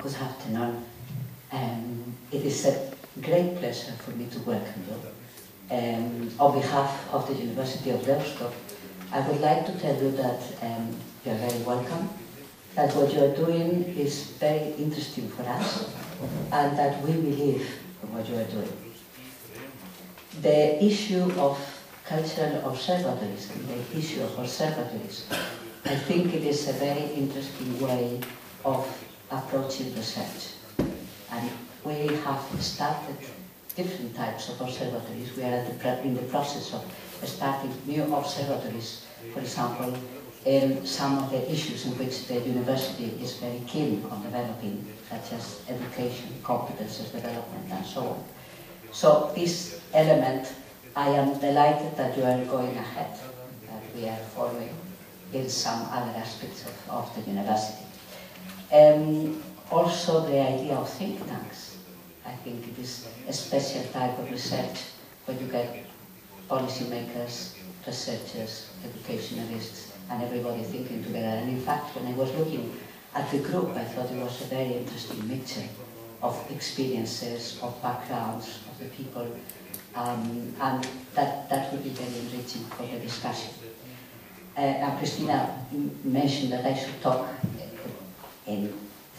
Good afternoon. It is a great pleasure for me to welcome you. On behalf of the University of Deusto, I would like to tell you that you are very welcome, that what you are doing is very interesting for us, and that we believe in what you are doing. The issue of cultural observatories and the issue of observatories, I think it is a very interesting way of approaching research. And we have started different types of observatories. We are in the process of starting new observatories, for example, in some of the issues in which the university is very keen on developing, such as education, competences development, and so on. So this element, I am delighted that you are going ahead, that we are following in some other aspects of the university. Also the idea of think tanks. I think it is a special type of research where you get policymakers, researchers, educationalists, and everybody thinking together. And in fact, when I was looking at the group, I thought it was a very interesting mixture of experiences, of backgrounds, of the people, and that would be very enriching for the discussion. And Christina mentioned that I should talk in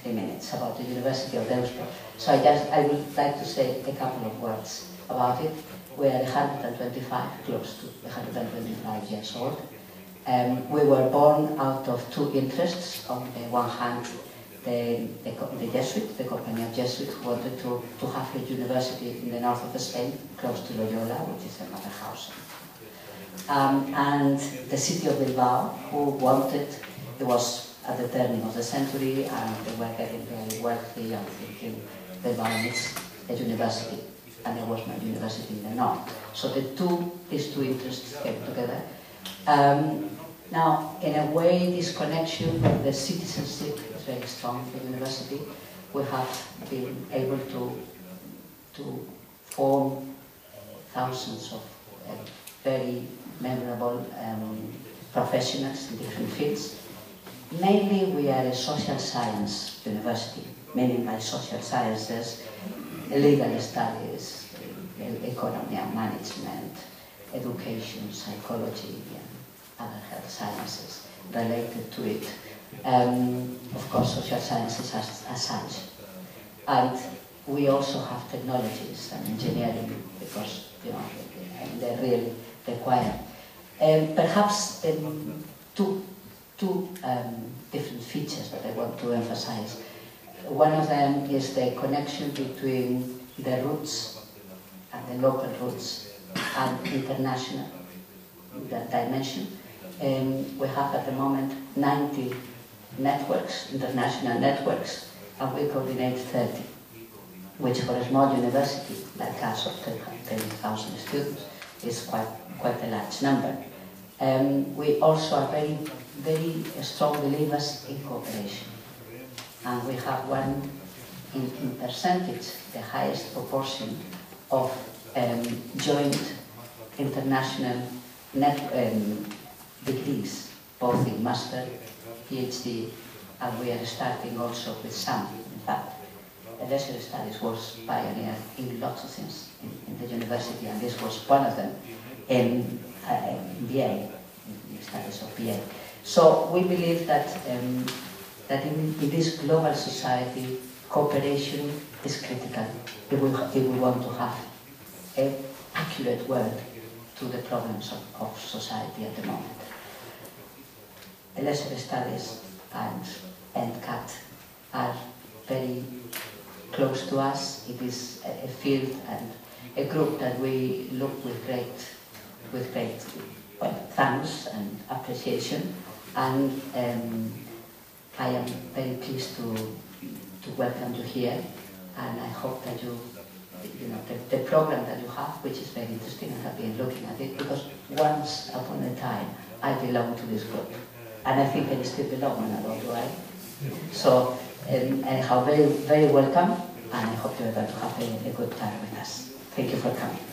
3 minutes about the University of Deusto. So I would like to say a couple of words about it. We are 125, close to 125 years old. We were born out of two interests. On the one hand, the Jesuits, the company of Jesuits, who wanted to have a university in the north of Spain, close to Loyola, which is another house. And the city of Bilbao, who wanted, it was at the turn of the century, and they were getting very wealthy and thinking Bilbao needs a university, and there was no university in the north. So these two interests came together. Now, in a way, this connection with the citizenship is very strong for the university. We have been able to form thousands of very memorable professionals in different fields. Mainly, we are a social science university, meaning by social sciences, legal studies, economy and management, education, psychology, and other health sciences related to it. Of course, social sciences as such. And we also have technologies and engineering, because they're really required. Perhaps two different features that I want to emphasize. One of them is the connection between the roots and the local roots and international dimension. We have at the moment 90 networks, international networks, and we coordinate 30, which for a small university like us of 10,000 students is quite a large number. We also are very, very strong believers in cooperation. And we have one, in percentage, the highest proportion of joint international degrees, both in master, PhD, and we are starting also with some. In fact, leisure studies was pioneered in lots of things in the university, and this was one of them in BA, in studies of BA. So we believe that that in this global society, cooperation is critical if we want to have an accurate word to the problems of society at the moment. Leisure studies and NCAT are very close to us. It is a field and a group that we look with great thanks and appreciation. And I am very pleased to welcome you here, and I hope that the program that you have, which is very interesting, I have been looking at it, because once upon a time I belonged to this group, and I think I still belong, and I don't do I. So anyhow, very, very welcome, and I hope you're going to have a good time with us. Thank you for coming.